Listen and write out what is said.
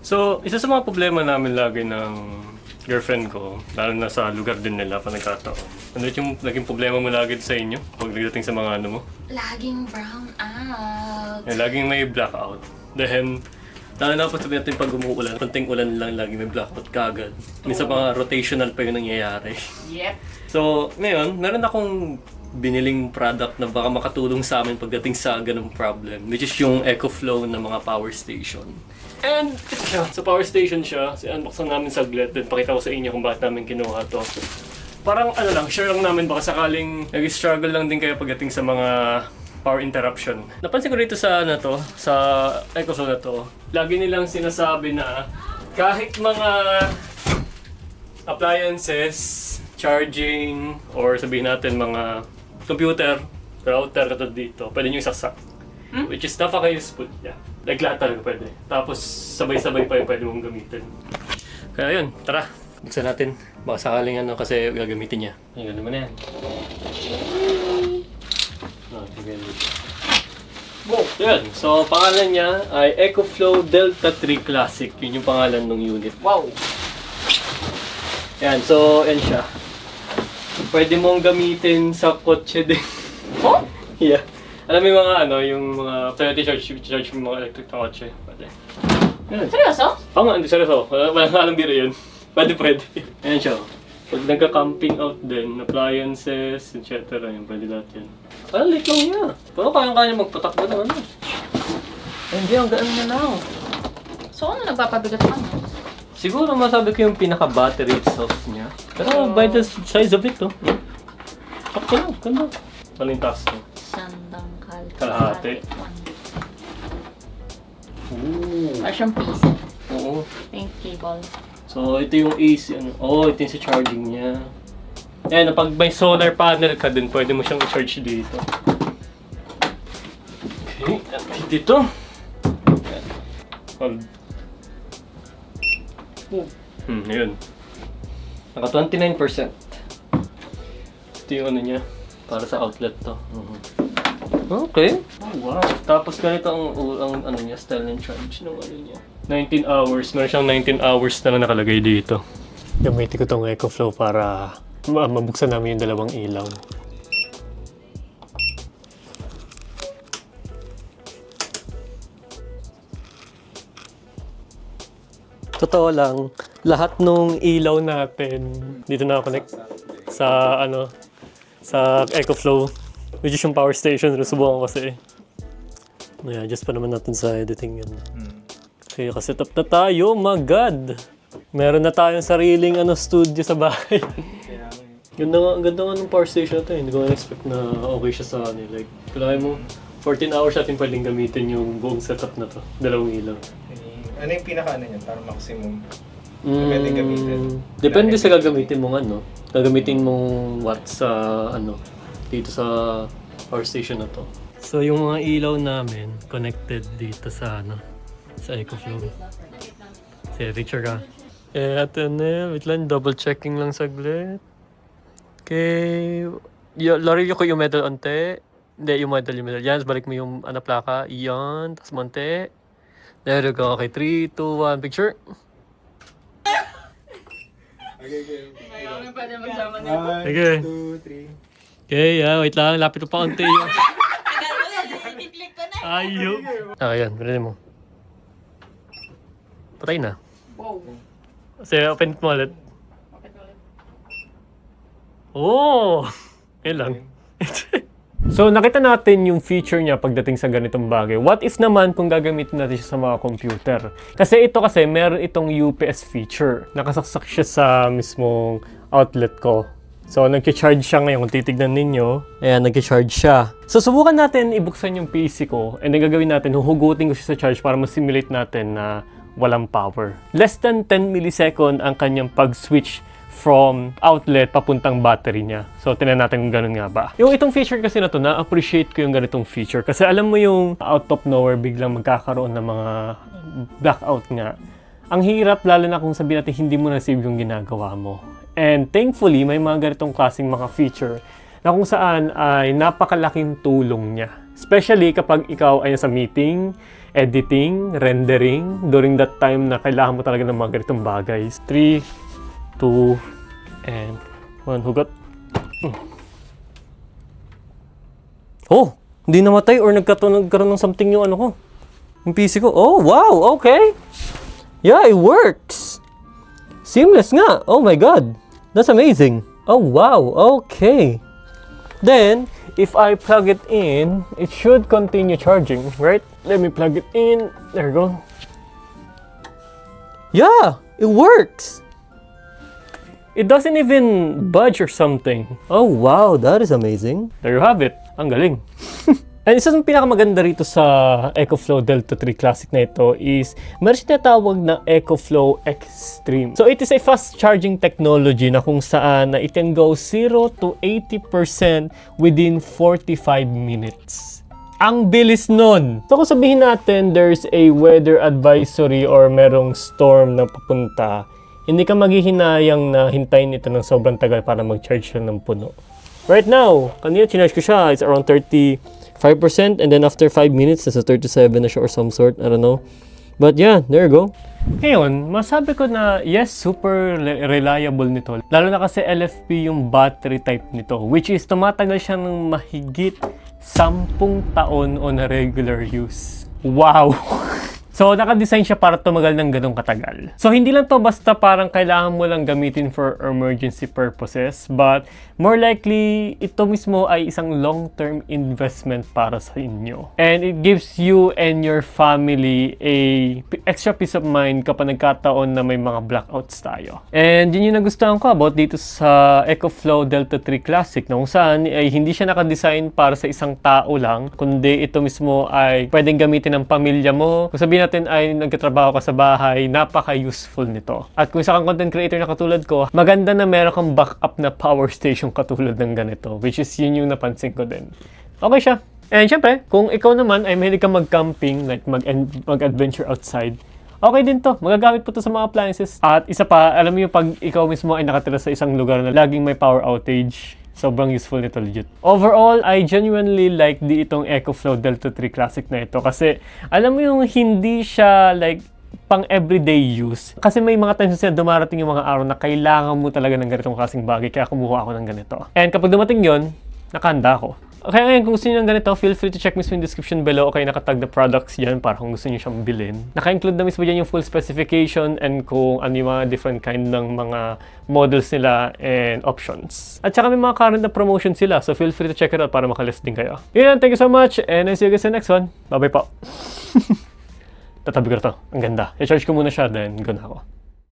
So, isa sa mga problema namin lagi ng girlfriend ko, lalo na sa lugar din nila pa nagkataon. Ano yung naging problema mo lagi sa inyo pag nagdating sa mga ano mo? Laging brown out. Laging may blackout. Then, lalo na po sabihin natin pag umuulan, konting ulan lang lagi may blackout kagad. Minsan mga rotational pa yung nangyayari. Yep. So, ngayon, meron akong biniling product na baka makatulong sa amin pagdating sa ganung problem, which is yung EcoFlow na mga power station. And sa power station siya, unboxan namin saglit, then pakita ko sa inyo kung bakit namin kinuha to. Parang ano lang, share lang namin baka sakaling nag-struggle lang din kayo pagdating sa mga power interruption. Napansin ko dito sa ano to, sa EcoFlow na to, lagi nilang sinasabi na kahit mga appliances, charging, or sabihin natin mga computer, router katulad dito, pwede nyo isaksak. Which is napaka-useful. Yeah. Like lahat talaga pwede. Tapos sabay-sabay pa yung pwede mong gamitin. Kaya yun, tara. Buksan natin. Baka sakaling ano kasi gagamitin niya. Ay, gano'n mo na yan. Sige. Wow! Yan. So, pangalan niya ay EcoFlow Delta 3 Classic. Yun yung pangalan ng unit. Wow! Yan. So, yan siya. Pwede mong gamitin sa kotse din. Oh? Yeah. Alam mo yung mga ano, yung mga pwede charge mo mga electric na kotse. Pwede. Yan. Seryoso? Oo nga, hindi seryoso. Walang biro yun. Pwede. Ayan siya. Pag nagka-camping out din, appliances, etc. Yung pwede lahat yan. Liit lang niya. Pero kaya-kaya magpatakbo ng ano. Hindi, ang gaan na lang. So ano nagpapabigat naman? Siguro masabi ko yung pinaka-battery itself niya. Pero by the size of it, oh. Sakto lang, ganda. Palintas niya. Sandang Kalahati. Ooh. Ay, siyang PC. Oo. Pink cable. So, ito yung AC, ano. Oh, ito yung sa charging niya. Ayan, pag may solar panel ka din, pwede mo siyang i-charge dito. Okay, dito. Ayan. Hold. Yun. Naka 29%. Ito yung ano niya, para sa outlet to. Okay. Oh, wow. Tapos ganito ang ano niya, style ng charge ng ano niya. 19 hours. Meron siyang 19 hours na lang nakalagay dito. Gamitin ko tong EcoFlow para mabuksan namin yung dalawang ilaw. Totoo lang, lahat nung ilaw natin dito na-connect sa ano, sa EcoFlow, which is yung power station. Subukan ko kasi. Yeah, just pa naman natin sa editing yun. Okay, kasi tap na tayo. My God! Meron na tayong sariling studio sa bahay. Ganda nga ng power station na to. Hindi ko na-expect na okay siya sa ano. Like, kailangan mo 14 hours natin pwedeng gamitin yung buong setup na to. Dalawang ilaw. Ano yung pinaka-ano niyan? Para maximum pwedeng gamitin? Depende sa gagamitin mong ano. Gagamitin mong watt sa ano. Dito sa power station na to. So yung mga ilaw namin connected dito sa ano. Sa EcoFlow. Sige, picture ka. Ito na. Wait lang, double checking lang saglit. Okay. Larilyo ko yung medal onte. Hindi, yung medal. Yan, balik mo yung plaka. Yan, tapos monte. There you go. Okay, 3, 2, 1, picture. Okay. Ngayon, pwede magsama nito. 1, Okay. 2, 3. Okay, wait lang. Lapit mo pa onte. Tagal ko yan. I-click ko na. Ayun. Ayan, pwede mo. Patay na. Wow. Kasi open mo ulit. Bakit ulit? Oh! Yan lang. So, nakita natin yung feature niya pagdating sa ganitong bagay. What if naman kung gagamitin natin siya sa mga computer? Kasi meron itong UPS feature. Nakasaksak siya sa mismong outlet ko. So, nag-charge siya ngayon. Kung titignan ninyo, ayan, nag-charge siya. So, subukan natin ibuksan yung PC ko. And then gagawin natin, huhugutin ko siya sa charge para ma-simulate natin na walang power. Less than 10 millisecond ang kanyang pag-switch from outlet papuntang battery niya. So, tingnan natin kung ganun nga ba. Yung itong feature kasi na to, na-appreciate ko yung ganitong feature. Kasi alam mo yung out of nowhere, biglang magkakaroon ng mga blackout nga. Ang hirap, lalo na kung sabihin natin hindi mo na-save yung ginagawa mo. And thankfully, may mga ganitong klaseng mga feature na kung saan ay napakalaking tulong niya. Especially kapag ikaw ay nasa meeting, editing, rendering, during that time na kailangan mo talaga ng mga ganitong bagay. 3, 2, and 1. Hugot. Oh! Hindi namatay or nagkaroon ng something yung ano ko. Yung PC ko. Oh, wow! Okay! Yeah, it works! Seamless nga! Oh my God! That's amazing! Oh, wow! Okay! Then, if I plug it in, it should continue charging, right? Let me plug it in. There you go. Yeah! It works! It doesn't even budge or something. Oh, wow! That is amazing. There you have it. Ang galing. And isa sa pinakamaganda rito sa EcoFlow Delta 3 Classic na ito is meron siya tinatawag na EcoFlow Extreme. So it is a fast charging technology na kung saan na it can go 0 to 80% within 45 minutes. Ang bilis nun! So kung sabihin natin there's a weather advisory or merong storm na papunta, hindi ka maghihinayang na hintayin ito ng sobrang tagal para mag-charge siya ng puno. Right now, kanina chinarge ko siya, it's around 35% and then after 5 minutes, nasa 37 na siya or some sort, I don't know. But yeah, there you go. Ngayon, masabi ko na yes, super reliable nito. Lalo na kasi LFP yung battery type nito, which is tumatagal siya ng mahigit 10 taon on a regular use. Wow! So, naka-design siya para tumagal ng ganong katagal. So, hindi lang to basta parang kailangan mo lang gamitin for emergency purposes, but more likely, ito mismo ay isang long-term investment para sa inyo. And it gives you and your family a extra peace of mind kapag nagkataon na may mga blackouts tayo. And yun yung nagustuhan ko about dito sa EcoFlow Delta 3 Classic, na kung saan ay hindi siya naka-design para sa isang tao lang, kundi ito mismo ay pwedeng gamitin ng pamilya mo. Kung sabihin natin ay nagtatrabaho ka sa bahay, napaka-useful nito. At kung isa kang content creator na katulad ko, maganda na meron kang backup na power station katulad ng ganito, which is yun yung napansin ko din. Okay siya. And syempre, kung ikaw naman ay mahilig kang mag-camping, like mag-adventure outside, okay din to. Magagamit po to sa mga appliances. At isa pa, alam mo yung pag ikaw mismo ay nakatira sa isang lugar na laging may power outage, sobrang useful nito, legit. Overall, I genuinely like itong EcoFlow Delta 3 Classic na ito kasi alam mo yung hindi siya like pang everyday use. Kasi may mga times na dumarating yung mga araw na kailangan mo talaga ng ganitong klaseng bagay kaya kumuha ako ng ganito. And kapag dumating yon, nakahanda ako. Kaya ngayon, kung gusto niyo ng ganito, feel free to check mismo yung description below. Okay, nakatag the products dyan para kung gusto niyo siyang bilhin. Naka-include na mismo dyan yung full specification and kung ano yung mga different kind ng mga models nila and options. At saka may mga current na promotion sila, so feel free to check it out para makalist din kayo. Yun, thank you so much and I'll see you guys in the next one. Bye-bye po. Tatabi ko na to. Ang ganda. I-charge ko muna siya, then go na ako.